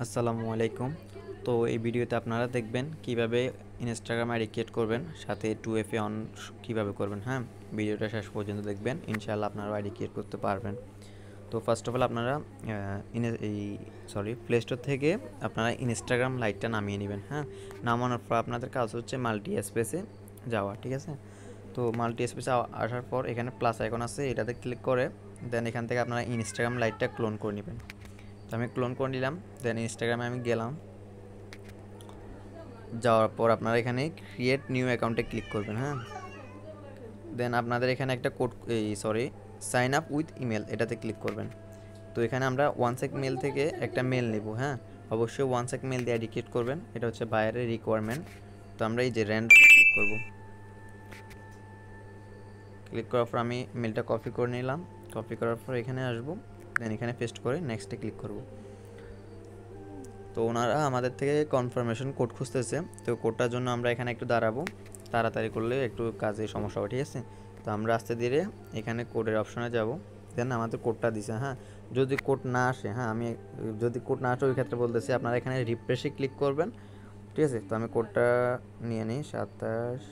আসসালামু আলাইকুম। তো এই ভিডিওতে আপনারা দেখবেন কিভাবে ইনস্টাগ্রাম আইডি ক্রিয়েট করবেন, সাথে 2FA অন কিভাবে করবেন। হ্যাঁ, ভিডিওটা শেষ পর্যন্ত দেখবেন, ইনশাআল্লাহ আপনারা আইডি ক্রিয়েট করতে পারবেন। তো ফার্স্ট অফ অল আপনারা প্লে স্টোর থেকে আপনারা ইনস্টাগ্রাম লাইটটা নামিয়ে নেবেন। হ্যাঁ, নামানোর পর আপনাদের কাজ হচ্ছে মাল্টি স্পেসে যাওয়া, ঠিক আছে। তো মাল্টি স্পেসে আসার পর এখানে প্লাস আইকন আছে, এটাতে ক্লিক করে দেন এখান থেকে আপনারা ইনস্টাগ্রাম লাইটটা ক্লোন করে নেবেন। তো আমি ক্লোন করে নিলাম, দেন ইনস্টাগ্রামে আমি গেলাম। যাওয়ার পর আপনারা এখানে ক্রিয়েট নিউ অ্যাকাউন্টে ক্লিক করবেন। হ্যাঁ, দেন আপনাদের এখানে একটা code sign up with email, এটাতে ক্লিক করবেন। তো এখানে আমরা ওয়ানসেক মেল থেকে একটা মেল নেব। হ্যাঁ, অবশ্যই ওয়ানসেক মেল দিয়ে আইডি ক্রিয়েট করবেন, এটা হচ্ছে বাইরের রিকোয়ারমেন্ট। তো আমরা এই যে র্যান্ডমে ক্লিক করব। ক্লিক করার পর আমি মেলটা কপি করে নিলাম। কপি করার পর এখানে আসব, দেন এখানে পেস্ট করে নেক্সটে ক্লিক করব। তো ওনারা আমাদের থেকে কনফার্মেশন কোড খুঁজতেছে, তো কোডটার জন্য আমরা এখানে একটু দাঁড়াবো, তাড়াতাড়ি করলে একটু কাজে সমস্যা হবে, ঠিক আছে। তো আমরা আস্তে ধীরে এখানে কোডের অপশনে যাব, দেন আমাদের কোডটা দিছে। হ্যাঁ, যদি কোড না আসে, হ্যাঁ আমি যদি কোড না আসে ওই ক্ষেত্রে বলতেছি আপনারা এখানে রিফ্রেশে ক্লিক করবেন, ঠিক আছে। তো আমি কোডটা নিয়ে নিই 27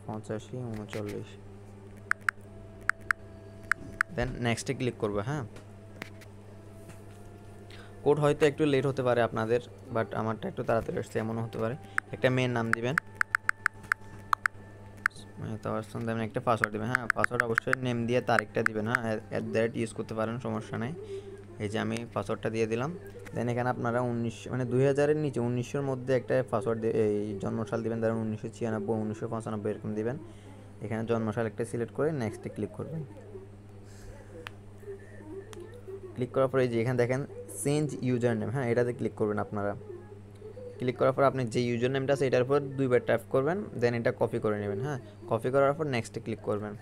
85 39, দেন নেক্সটে ক্লিক করবো। হ্যাঁ, কোড হয়তো একটু লেট হতে পারে আপনাদের, বাট আমারটা একটু তাড়াতাড়ি আসছে, এমনও হতে পারে। একটা মেয়ের নাম দিবেন, তার সঙ্গে দেবেন একটা পাসওয়ার্ড দেবেন। হ্যাঁ, পাসওয়ার্ড অবশ্যই নেম দিয়ে তারিখটা দিবেন। হ্যাঁ, @ ইউজ করতে পারেন, সমস্যা নেই। এই যে আমি পাসওয়ার্ডটা দিয়ে দিলাম। দেন এখানে আপনারা 2000-এর নিচে 1900-এর মধ্যে একটা পাসওয়ার্ড এই জন্মসাল দিবেন, ধরেন 1996 1995 এরকম দিবেন। এখানে জন্মসাল একটা সিলেক্ট করে নেক্সটে ক্লিক করবেন। ক্লিক করার পরে এই যে এখানে দেখেন চেঞ্জ ইউজার নেম, হ্যাঁ এটাতে ক্লিক করবেন আপনারা। ক্লিক করার পর আপনি যে ইউজার নেমটা আছে এটার উপর দুইবার ট্যাপ করবেন, দেন এটা কপি করে নেবেন। হ্যাঁ, কপি করার পর নেক্সটে ক্লিক করবেন।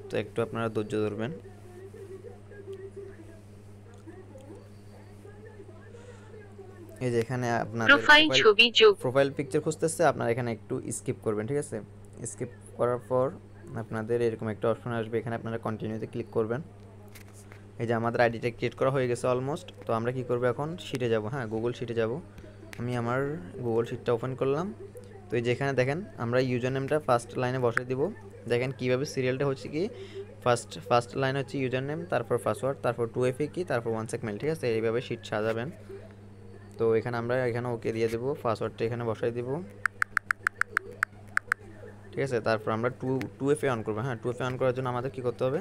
তো একটু আপনারা ধৈর্য ধরবেন। এই যে এখানে আপনাদের প্রোফাইল পিকচার খুঁজতেছে, আপনারা এখানে একটু স্কিপ করবেন, ঠিক আছে। স্কিপ করার পর আপনাদের এরকম একটা অপশন আসবে, এখানে আপনারা কন্টিনিউতে ক্লিক করবেন। এই যে আমাদের আইডিটা ক্রিয়েট করা হয়ে গেছে অলমোস্ট। তো আমরা কি করব, এখন শিটে যাব। হ্যাঁ, গুগল শিটে যাব। আমি আমার গুগল শিটটা ওপেন করলাম। তো এই যেখানে দেখেন আমরা ইউজার নেমটা ফার্স্ট লাইনে বসাই দিব। দেখেন কীভাবে সিরিয়ালটা হচ্ছে কি, ফার্স্ট লাইন হচ্ছে ইউজার নেম, তারপর পাসওয়ার্ড, তারপর 2FA কি, তারপর ওয়ানসেক মেল, ঠিক আছে। এইভাবে শিট সাজাবেন। তো এখানে আমরা এখানে ওকে দিয়ে দেবো, পাসওয়ার্ডটা এখানে বসাই দিব, ঠিক আছে। তারপর আমরা 2FA অন করবো। হ্যাঁ, 2FA অন করার জন্য আমাদের কী করতে হবে,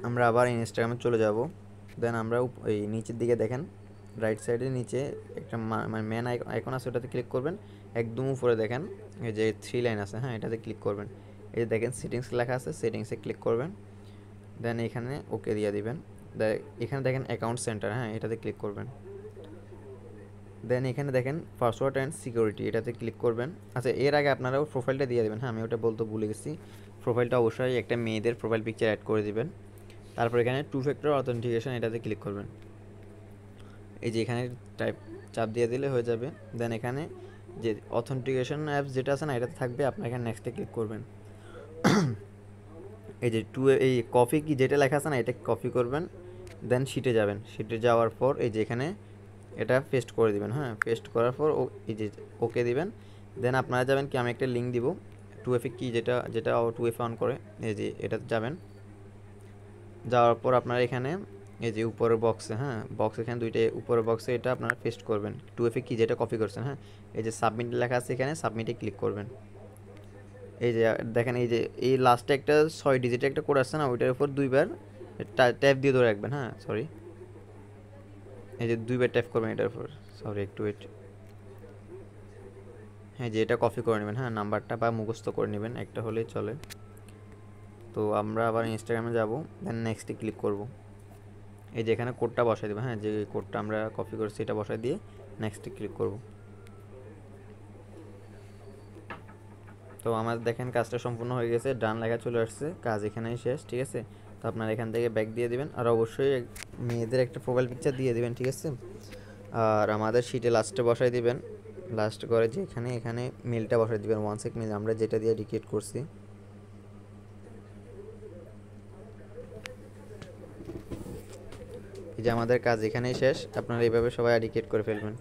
আমরা আবার ইনস্টাগ্রামে চলে যাব। দেন আমরা এই নিচের দিকে দেখেন রাইট সাইডে নিচে একটা মানে ম্যান আইকন আছে, ওটাতে ক্লিক করবেন। একদম উপরে দেখেন এই যে 3 লাইন আছে, হ্যাঁ এটাতে ক্লিক করবেন। এই যে দেখেন সেটিংস লেখা আছে, সেটিংসে ক্লিক করবেন। দেন এখানে ওকে দিয়ে দিবেন। এখানে দেখেন অ্যাকাউন্ট সেন্টার, হ্যাঁ এটাতে ক্লিক করবেন। দেন এখানে দেখেন পাসওয়ার্ড অ্যান্ড সিকিউরিটি, এটাতে ক্লিক করবেন। আচ্ছা, এর আগে আপনারা প্রোফাইলটা দিয়ে দেবেন। হ্যাঁ, আমি ওটা বলতে ভুলে গেছি। প্রোফাইলটা অবশ্যই একটা মেয়েদের প্রোফাইল পিকচার অ্যাড করে দিবেন। তারপর এখানে 2 ফ্যাক্টর অথেন্টিকেশন, এটাতে ক্লিক করবেন। এই যে এখানে চাপ দিয়ে দিলে হয়ে যাবে। দেন এখানে যে অথেন্টিকেশন অ্যাপস যেটা আছে না, এটাতে থাকবে, আপনার এখানে নেক্সটে ক্লিক করবেন। এই যে এই কপি কি যেটা লেখা আছে না, এটা কপি করবেন। দেন শিটে যাবেন, শিটে যাওয়ার পর এই যে এখানে এটা পেস্ট করে দিবেন। হ্যাঁ, পেস্ট করার পর এই যে ওকে দিবেন। দেন আপনারা যাবেন কি, আমি একটা লিঙ্ক দিব 2FA কি, যেটা যেটা 2FA অন করে, এই যে এটাতে যাবেন। যাওয়ার পর আপনারা এখানে এই যে উপরের বক্সে, হ্যাঁ বক্স এখানে দুইটা উপরের বক্সে এটা আপনারা পেস্ট করবেন 2FA কি যেটা কপি করছেন। হ্যাঁ, এই যে সাবমিট লেখা আছে, এখানে সাবমিটে ক্লিক করবেন। এই যে দেখেন এই যে এই লাস্টে একটা 6 ডিজিটের একটা কোড আসছে না, ওইটার উপর দুইবার ট্যাপ দিয়ে ধরে রাখবেন। হ্যাঁ সরি, এই যে দুইবার ট্যাপ করবেন এটার উপর, সরি একটু ওয়েট। হ্যাঁ, যে এটা কপি করে নেবেন, হ্যাঁ নাম্বারটা বা মুখস্থ করে নেবেন, একটা হলেই চলে। তো আমরা আবার ইনস্টাগ্রামে যাব, দেন নেক্সটে ক্লিক করব। এই যে এখানে কোডটা বসাই দেবো। হ্যাঁ, যে কোডটা আমরা কপি করেছি এটা বসাই দিয়ে নেক্সটে ক্লিক করব। তো আমাদের দেখেন কাজটা সম্পূর্ণ হয়ে গেছে, ডান লেখা চলে আসছে, কাজ এখানেই শেষ, ঠিক আছে। তো আপনারা এখান থেকে ব্যাক দিয়ে দিবেন, আর অবশ্যই মেয়েদের একটা প্রোফাইল পিকচার দিয়ে দিবেন, ঠিক আছে। আর আমাদের শিটে লাস্টে বসাই দিবেন, লাস্ট করে যে এখানে মেলটা বসাই দিবেন, ওয়ানসেক মেল আমরা যেটা দিয়ে রিক্রিয়েট করছি। এই যে আমাদের কাজ এখানেই শেষ। আপনারা এইভাবে সবাই আইডি ক্রিয়েট করে ফেলবেন।